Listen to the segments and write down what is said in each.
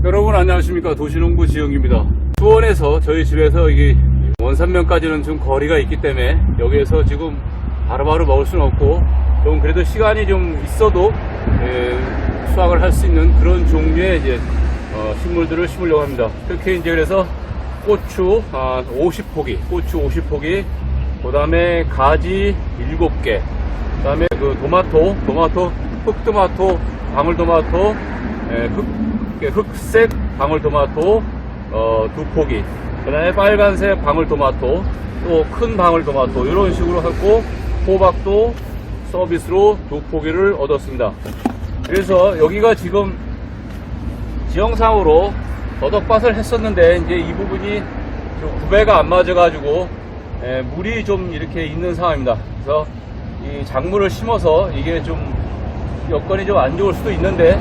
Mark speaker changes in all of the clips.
Speaker 1: 여러분 안녕하십니까. 도시농부 지영입니다. 수원에서 저희 집에서 이게 원산면까지는 좀 거리가 있기 때문에 여기에서 지금 바로바로 먹을 수는 없고 좀 그래도 시간이 좀 있어도 수확을 할 수 있는 그런 종류의 이제 식물들을 심으려고 합니다. 특히 이제 그래서 고추 50포기, 그 다음에 가지 7개, 그 다음에 그 토마토, 흑토마토, 방울토마토, 흑색 방울토마토 2포기, 그 다음에 빨간색 방울토마토, 또 큰 방울토마토, 이런 식으로 하고 호박도 서비스로 2포기를 얻었습니다. 그래서 여기가 지금 지형상으로 더덕밭을 했었는데 이제 이 부분이 좀 구배가 안 맞아가지고 물이 좀 이렇게 있는 상황입니다. 그래서 이 작물을 심어서 이게 좀 여건이 좀 안 좋을 수도 있는데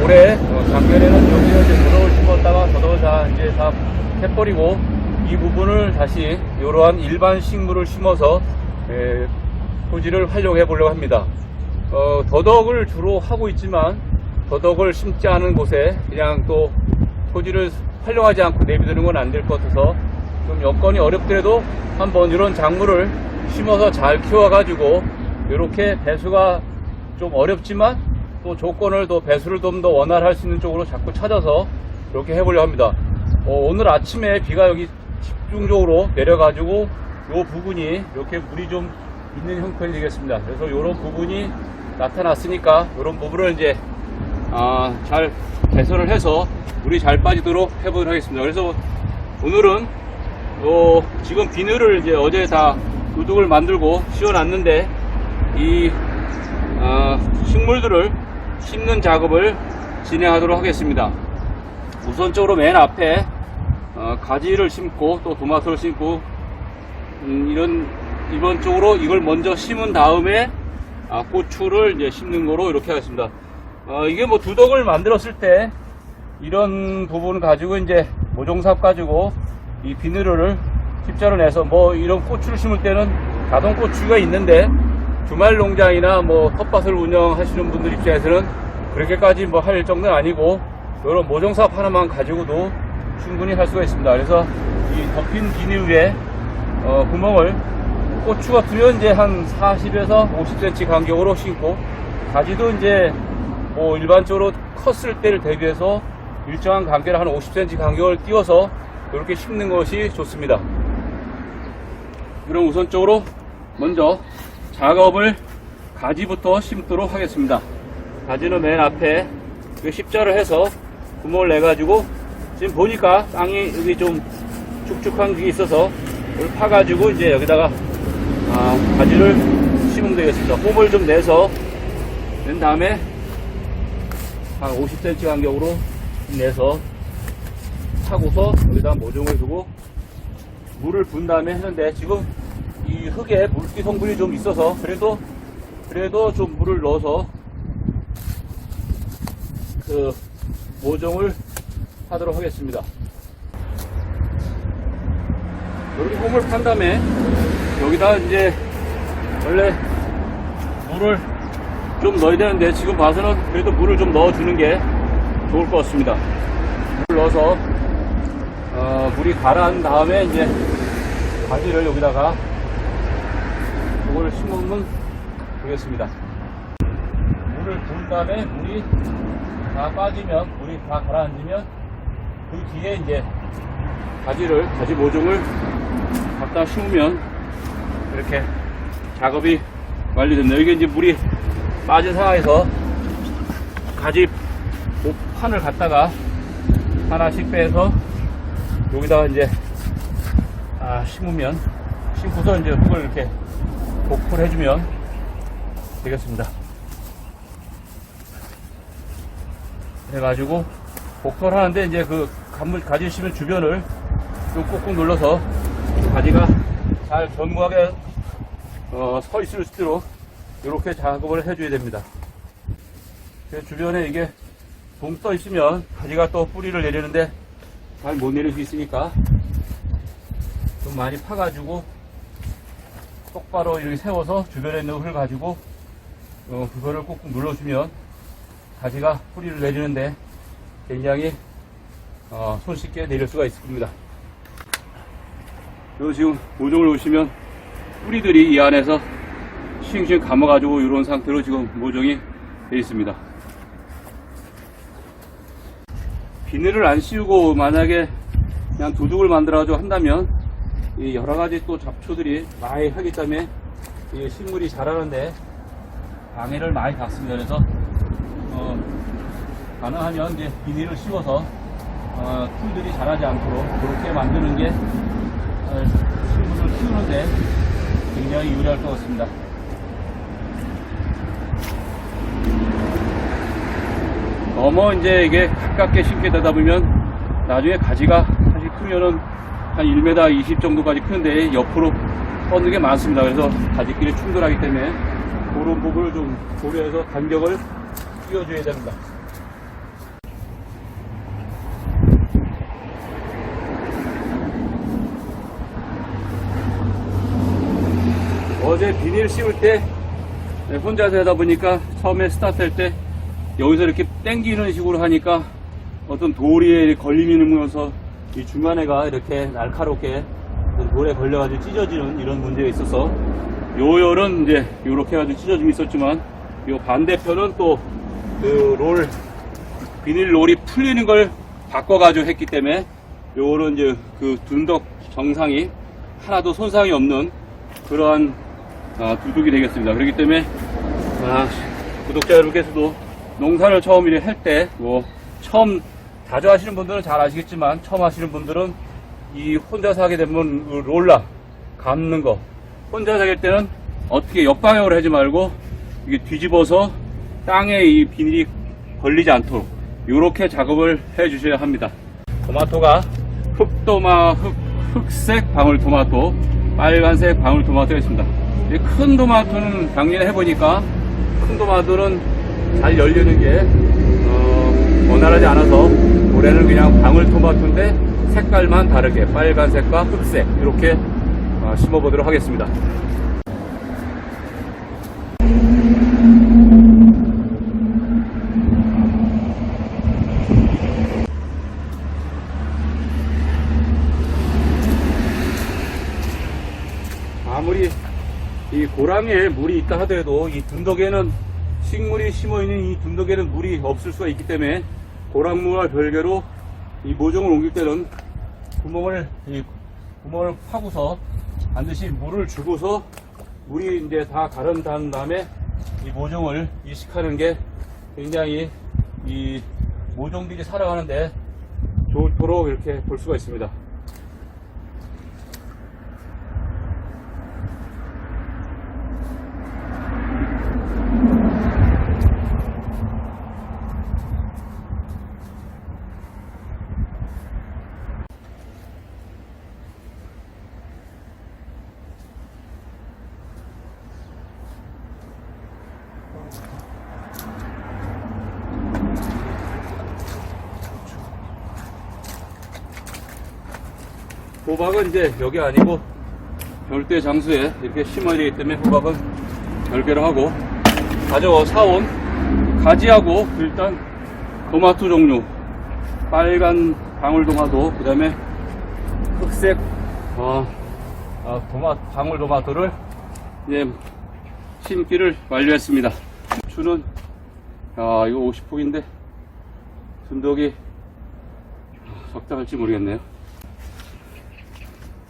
Speaker 1: 올해 작년에는 여기서 이제 더덕을 심었다가 더덕을 다 이제 다 해버리고 이 부분을 다시 이러한 일반 식물을 심어서 토지를 활용해 보려고 합니다. 더덕을 주로 하고 있지만 더덕을 심지 않은 곳에 그냥 또 토지를 활용하지 않고 내비두는 건 안 될 것 같아서 좀 여건이 어렵더라도 한번 이런 작물을 심어서 잘 키워가지고 이렇게 배수가 좀 어렵지만 또 조건을 또 배수를 좀 더 원활할 수 있는 쪽으로 자꾸 찾아서 이렇게 해보려고 합니다. 오늘 아침에 비가 여기 집중적으로 내려가지고 이 부분이 이렇게 물이 좀 있는 형편이 되겠습니다. 그래서 이런 부분이 나타났으니까 이런 부분을 이제 잘 개선을 해서 물이 잘 빠지도록 해보도록 하겠습니다. 그래서 오늘은 지금 비늘을 이제 어제 다 두둑을 만들고 씌워놨는데 이 식물들을 심는 작업을 진행하도록 하겠습니다. 우선적으로 맨 앞에 가지를 심고 또 토마토를 심고 이번 쪽으로 이걸 먼저 심은 다음에 고추를 이제 심는 거로 이렇게 하겠습니다. 이게 뭐 두덕을 만들었을 때 이런 부분 가지고 이제 모종삽 가지고 이 비늘을 십자로 내서 뭐 이런 고추를 심을 때는 자동 고추가 있는데 주말 농장이나 뭐 텃밭을 운영하시는 분들 입장에서는 그렇게까지 뭐 할 정도는 아니고 이런 모종삽 하나만 가지고도 충분히 할 수가 있습니다. 그래서 이 덮인 비닐 위에 구멍을 고추 같으면 이제 한 40에서 50cm 간격으로 심고 가지도 이제 뭐 일반적으로 컸을 때를 대비해서 일정한 간격을 한 50cm 간격을 띄워서 이렇게 심는 것이 좋습니다. 그럼 우선적으로 먼저 작업을 가지부터 심도록 하겠습니다. 가지는 맨 앞에 십자를 해서 구멍을 내가지고 지금 보니까 땅이 여기 좀 축축한 게 있어서 이걸 파가지고 이제 여기다가 가지를 심으면 되겠습니다. 홈을 좀 내서 낸 다음에 한 50cm 간격으로 내서 차고서 여기다 모종을 두고 물을 분 다음에 했는데 지금 이 흙에 물기 성분이 좀 있어서 그래도 좀 물을 넣어서 그 모종을 하도록 하겠습니다. 이렇게 홈을 판 다음에 여기다 이제 원래 물을 좀 넣어야 되는데 지금 봐서는 그래도 물을 좀 넣어주는 게 좋을 것 같습니다. 물을 넣어서 물이 가라앉은 다음에 이제 가지를 여기다가 이걸 심으면 되겠습니다. 물을 부은 다음에 물이 다 빠지면 물이 다 가라앉으면 그 뒤에 이제 가지 모종을 갖다 심으면 이렇게 작업이 완료됩니다. 여기 이제 물이 빠진 상황에서 가지 판을 갖다가 하나씩 빼서 여기다가 이제 심고서 이제 흙을 이렇게 복풀 해주면 되겠습니다. 해가지고 복풀 하는데 이제 그 가지 심은 주변을 좀 꾹꾹 눌러서 가지가 잘 견고하게 서 있을 수 있도록 이렇게 작업을 해줘야 됩니다. 주변에 이게 붕 떠 있으면 가지가 또 뿌리를 내리는데 잘 못 내릴 수 있으니까 좀 많이 파가지고 똑바로 이렇게 세워서 주변에 있는 흙을 가지고 그거를 꾹꾹 눌러주면 가지가 뿌리를 내리는데 굉장히 손쉽게 내릴 수가 있을 겁니다. 그리고 지금 모종을 보시면 뿌리들이 이 안에서 싱싱 감아가지고 이런 상태로 지금 모종이 되어 있습니다. 비닐을 안 씌우고 만약에 그냥 도둑을 만들어가지고 한다면 이 여러가지 또 잡초들이 많이 하기 때문에 이 식물이 자라는데 방해를 많이 받습니다. 그래서 가능하면 이제 비닐을 씌워서 풀들이 자라지 않도록 그렇게 만드는 게 식물을 키우는데 굉장히 유리할 것 같습니다. 너무 이제 이게 가깝게 심게 되다 보면 나중에 가지가 사실 크면은 한 1m 20 정도까지 크는데 옆으로 뻗는 게 많습니다. 그래서 가지끼리 충돌하기 때문에 그런 부분을 좀 고려해서 간격을 띄워줘야 됩니다. 어제 비닐 씌울 때 혼자서 하다 보니까 처음에 스타트 할 때 여기서 이렇게 당기는 식으로 하니까 어떤 돌에 걸림이 있으면서 이 중간에가 이렇게 날카롭게 돌에 걸려가지고 찢어지는 이런 문제가 있어서 요열은 이제 이렇게 해가지고 찢어짐이 있었지만 요 반대편은 또 그 비닐 롤이 풀리는 걸 바꿔가지고 했기 때문에 요거는 이제 그 둔덕 정상이 하나도 손상이 없는 그러한 두둑이 되겠습니다. 그렇기 때문에 구독자 여러분께서도 농사를 처음 이렇게 할 때 처음 자주 하시는 분들은 잘 아시겠지만 처음 하시는 분들은 이 혼자서 하게 되면 롤라 감는 거 혼자서 할 때는 어떻게 역방향으로 하지 말고 이게 뒤집어서 땅에 이 비닐이 걸리지 않도록 이렇게 작업을 해 주셔야 합니다. 토마토가 흑색 방울토마토, 빨간색 방울토마토가 있습니다. 큰 토마토는 작년에 해보니까 큰 토마토는 잘 열리는 게 원활하지 않아서 올해는 그냥 방울토마토인데 색깔만 다르게 빨간색과 흑색 이렇게 심어보도록 하겠습니다. 아무리 이 고랑에 물이 있다 하더라도 이 둔덕에는 식물이 심어있는 이 둔덕에는 물이 없을 수가 있기 때문에 고랑물과 별개로 이 모종을 옮길 때는 구멍을 파고서 반드시 물을 주고서 물이 이제 다 가른 다음에 이 모종을 이식하는 게 굉장히 이 모종들이 살아가는데 좋도록 이렇게 볼 수가 있습니다. 호박은 이제 여기 아니고 별도의 장소에 이렇게 심어야 되기 때문에 호박은 별개로 하고 사온 가지하고 일단 토마토 종류 빨간 방울토마토 그 다음에 흑색 방울토마토를 이제 심기를 완료했습니다. 추는 이거 50폭인데 순덕이 적당할지 모르겠네요.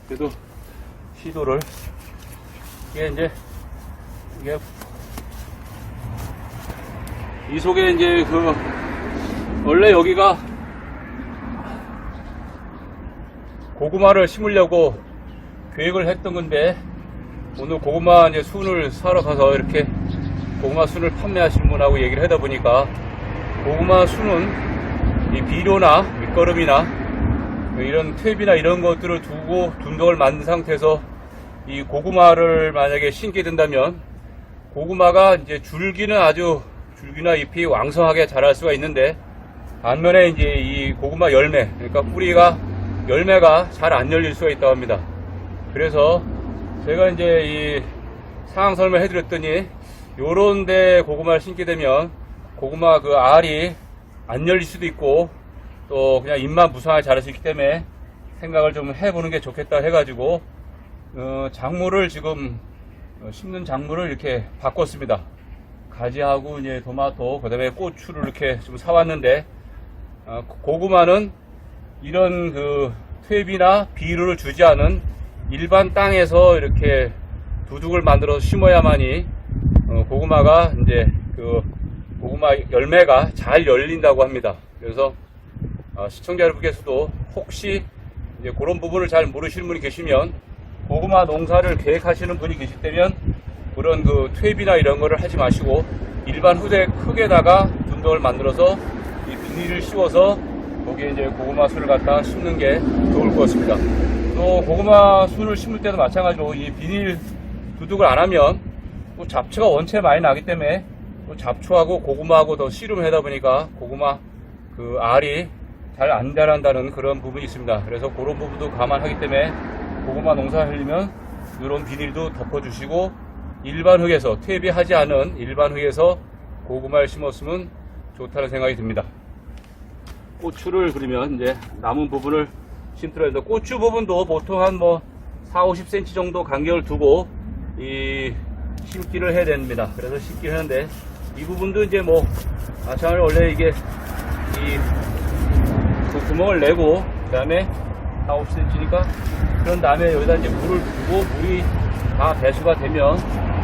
Speaker 1: 그래도 시도를 이게 이 속에 이제 원래 여기가 고구마를 심으려고 계획을 했던 건데 오늘 고구마 이제 순을 사러 가서 이렇게 고구마 순을 판매하시는 분하고 얘기를 하다 보니까 고구마 순은 이 비료나 밑거름이나 이런 탭이나 이런 것들을 두고 둔덕을 만든 상태에서 이 고구마를 만약에 심게 된다면 고구마가 이제 줄기나 잎이 왕성하게 자랄 수가 있는데 반면에 이제 이 고구마 열매, 그러니까 뿌리가 열매가 잘 안 열릴 수가 있다고 합니다. 그래서 제가 이제 이 상황 설명을 해드렸더니 요런데 고구마를 심게 되면 고구마 그 알이 안 열릴 수도 있고 또 그냥 잎만 무성하게 자랄 수 있기 때문에 생각을 좀 해보는 게 좋겠다 해가지고 작물을 지금 심는 작물을 이렇게 바꿨습니다. 가지하고 이제 토마토, 그 다음에 고추를 이렇게 좀 사왔는데 고구마는 이런 그 퇴비나 비료를 주지 않은 일반 땅에서 이렇게 두둑을 만들어서 심어야만이 고구마가 이제 그 고구마 열매가 잘 열린다고 합니다. 그래서 시청자 여러분께서도 혹시 이제 그런 부분을 잘 모르시는 분이 계시면 고구마 농사를 계획하시는 분이 계시다면 그런 그 퇴비나 이런 거를 하지 마시고 일반 흙에다가 둔덕을 만들어서 이 비닐을 씌워서 거기에 이제 고구마 순을 갖다 심는 게 좋을 것 같습니다. 또 고구마 순을 심을 때도 마찬가지로 이 비닐 두둑을 안 하면 또 잡초가 원체 많이 나기 때문에 또 잡초하고 고구마하고 더 씨름을 하다 보니까 고구마 그 알이 잘 안 자란다는 그런 부분이 있습니다. 그래서 그런 부분도 감안하기 때문에 고구마 농사 하려면 이런 비닐도 덮어주시고 일반 흙에서 퇴비하지 않은 일반 흙에서 고구마를 심었으면 좋다는 생각이 듭니다. 고추를 그러면 이제 남은 부분을 심도록 해서 고추 부분도 보통 한 뭐 4-50cm 정도 간격을 두고 이 심기를 해야 됩니다. 그래서 심기를 하는데 이 부분도 이제 뭐 마찬가지로 원래 이게 그 구멍을 내고 그 다음에 4-50cm니까 그런 다음에 여기다 이제 물을 두고 물이 다 배수가 되면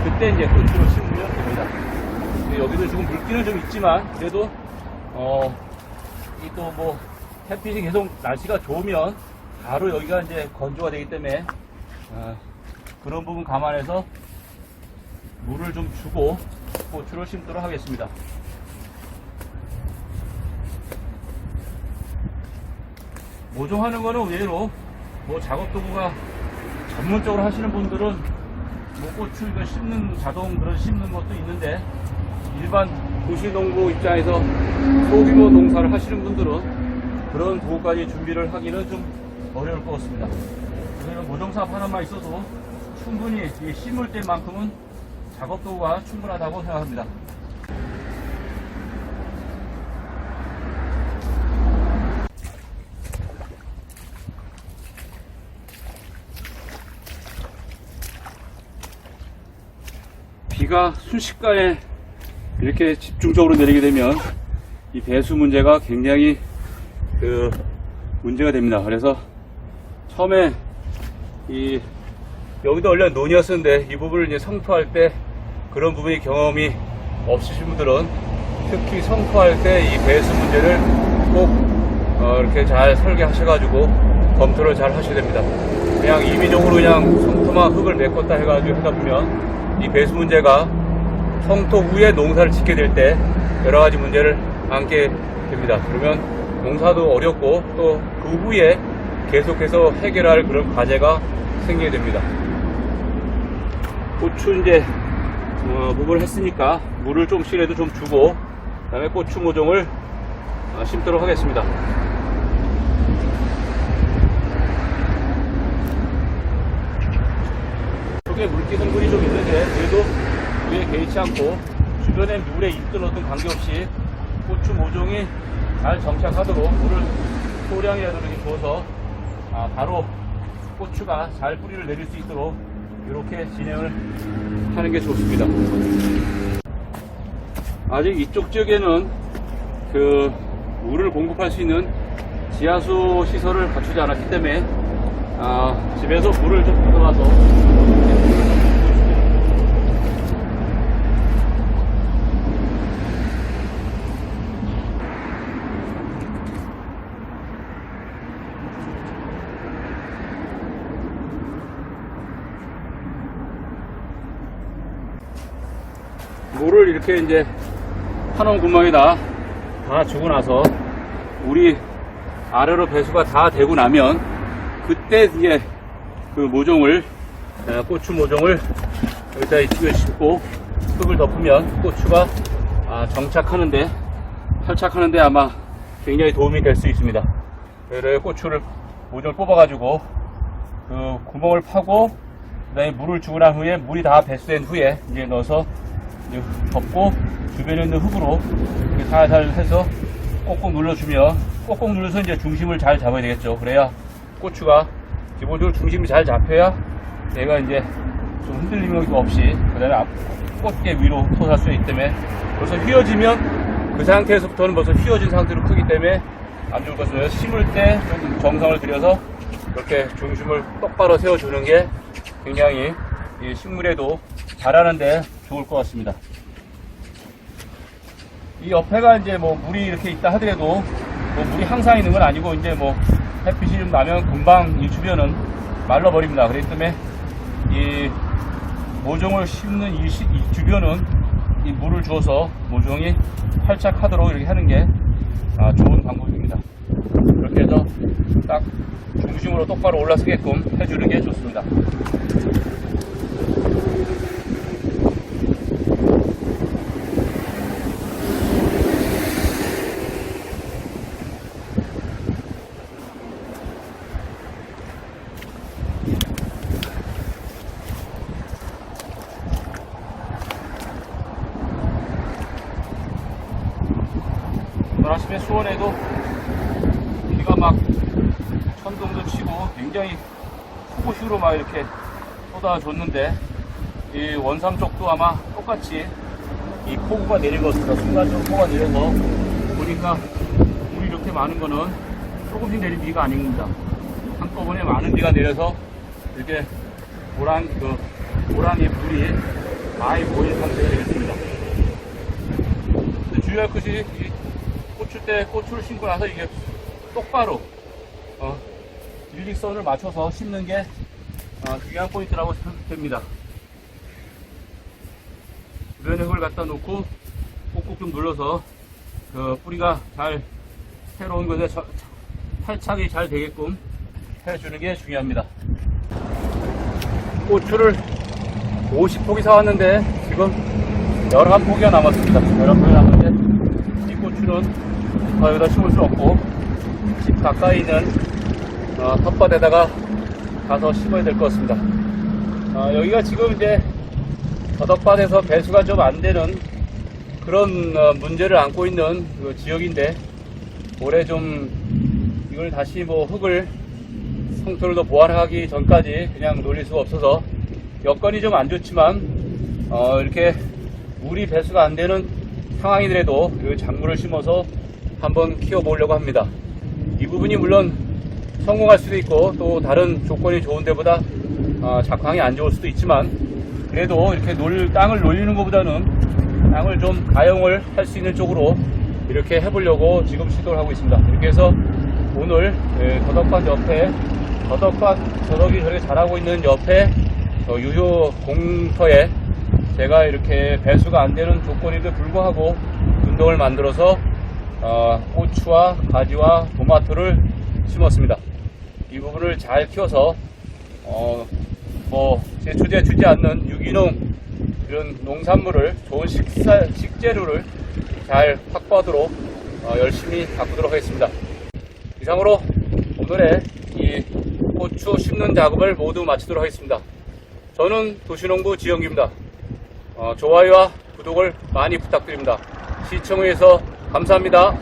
Speaker 1: 그때 이제 고추를 심으면 됩니다. 여기도 지금 물기는 좀 있지만 그래도 이 또 뭐 햇빛이 계속 날씨가 좋으면 바로 여기가 이제 건조가 되기 때문에 그런 부분 감안해서 물을 좀 주고 고추를 심도록 하겠습니다. 모종하는 거는 의외로 뭐 작업 도구가 전문적으로 하시는 분들은 뭐 고추 이거 심는 자동 그런 심는 것도 있는데 일반 도시농부 입장에서 소규모 농사를 하시는 분들은 그런 도구까지 준비를 하기는 좀 어려울 것 같습니다. 그래서 모종삽 하나만 있어도 충분히 심을 때만큼은 작업 도구가 충분하다고 생각합니다. 비가 순식간에 이렇게 집중적으로 내리게 되면 이 배수 문제가 굉장히 문제가 됩니다. 그래서 처음에 여기도 원래 논이었었는데 이 부분을 이제 성토할 때 그런 부분이 경험이 없으신 분들은 특히 성토할 때 이 배수 문제를 꼭 이렇게 잘 설계하셔가지고 검토를 잘 하셔야 됩니다. 그냥 임의적으로 그냥 성토만 흙을 메꿨다 해가지고 하다 보면 이 배수 문제가 성토 후에 농사를 짓게 될 때 여러가지 문제를 안게 됩니다. 그러면 농사도 어렵고 또 그 후에 계속해서 해결할 그런 과제가 생기게 됩니다. 고추 이제 부분을 했으니까 물을 좀씩이라도 좀 주고 그 다음에 고추 모종을 심도록 하겠습니다. 쪽에 물기 성분이 좀 있는데 그래도 물에 개의치 않고 주변에 물에 있든 어떤 관계없이 고추 모종이 잘 정착하도록 물을 소량이라도 이렇게 부어서 바로 고추가 잘 뿌리를 내릴 수 있도록 이렇게 진행을 하는 게 좋습니다. 아직 이쪽 지역에는 그 물을 공급할 수 있는 지하수 시설을 갖추지 않았기 때문에 집에서 물을 좀 가져와서 물을 이렇게 이제 한원 구멍에다 다 주고 나서 물이 아래로 배수가 다 되고 나면 그때 이제 그 모종을 고추 모종을 여기다 싣고 흙을 덮으면 고추가 정착하는데 탈착하는데 아마 굉장히 도움이 될 수 있습니다. 그래서 고추를 모종을 뽑아 가지고 그 구멍을 파고 그다음에 물을 주고 난 후에 물이 다 배수된 후에 이제 넣어서 덮고 주변에 있는 흙으로 살살 해서 꼭꼭 눌러주면, 꼭꼭 눌러서 이제 중심을 잘 잡아야 되겠죠. 그래야 고추가 기본적으로 중심이 잘 잡혀야 얘가 이제 좀 흔들림이 없이 그다음에 꽃게 위로 솟을 수 있기 때문에, 벌써 휘어지면 그 상태에서부터는 벌써 휘어진 상태로 크기 때문에 안 좋을 것 같습니다. 심을 때 좀 정성을 들여서 이렇게 중심을 똑바로 세워주는 게 굉장히 이 식물에도 자라는데 좋을 것 같습니다. 이 옆에가 이제 뭐 물이 이렇게 있다 하더라도 뭐 물이 항상 있는 건 아니고, 이제 뭐 햇빛이 좀 나면 금방 이 주변은 말라버립니다. 그렇기 때문에 이 모종을 심는 이 주변은 이 물을 주어서 모종이 활착하도록 이렇게 하는 게 좋은 방법입니다. 이렇게 해서 딱 중심으로 똑바로 올라서게끔 해주는 게 좋습니다. 오늘 아침에 수원에도 비가 막 천둥도 치고 굉장히 폭우슈로 막 이렇게 쏟아졌는데, 이 원산 쪽도 아마 똑같이 이 폭우가 내린 것 같습니다. 순간적으로 폭우가 내려서 보니까 물이 이렇게 많은 거는 조금씩 내린 비가 아닙니다. 한꺼번에 많은 비가 내려서 이렇게 모란이 물이 많이 모인 상태가 되겠습니다. 근데 주의할 것이, 고추를 심고 나서 이게 똑바로 일직선을 맞춰서 심는 게 중요한 포인트라고 생각됩니다. 주변에 흙을 갖다 놓고 꼭꼭 좀 눌러서 뿌리가 잘 새로운 것에 탈착이 잘 되게끔 해주는 게 중요합니다. 고추를 50포기 사왔는데 지금 11포기가 남았습니다. 11포기가 남았는데 이 고추는 여기다 심을 수 없고 집 가까이 있는 텃밭에다가 가서 심어야 될 것 같습니다. 여기가 지금 이제 더덕밭에서 배수가 좀 안 되는 그런 문제를 안고 있는 그 지역인데, 올해 좀 이걸 다시 뭐 흙을 성토를 더 보완하기 전까지 그냥 놀릴 수가 없어서 여건이 좀 안 좋지만 이렇게 물이 배수가 안 되는 상황이더라도 이 작물을 심어서 한번 키워보려고 합니다. 이 부분이 물론 성공할 수도 있고 또 다른 조건이 좋은 데보다 작황이 안 좋을 수도 있지만, 그래도 이렇게 땅을 놀리는 것보다는 땅을 좀 가용을 할 수 있는 쪽으로 이렇게 해보려고 지금 시도를 하고 있습니다. 이렇게 해서 오늘 더덕밭 옆에 더덕이 저렇게 자라고 있는 옆에 유효 공터에 제가 이렇게 배수가 안 되는 조건에도 불구하고 운동을 만들어서 고추와 가지와 토마토를 심었습니다. 이 부분을 잘 키워서 제 주제 주지 않는 유기농 이런 농산물을 좋은 식재료를 잘 확보하도록 열심히 바꾸도록 하겠습니다. 이상으로 오늘의 이 고추 심는 작업을 모두 마치도록 하겠습니다. 저는 도시농부 지영기입니다. 좋아요와 구독을 많이 부탁드립니다. 시청해주셔서 감사합니다.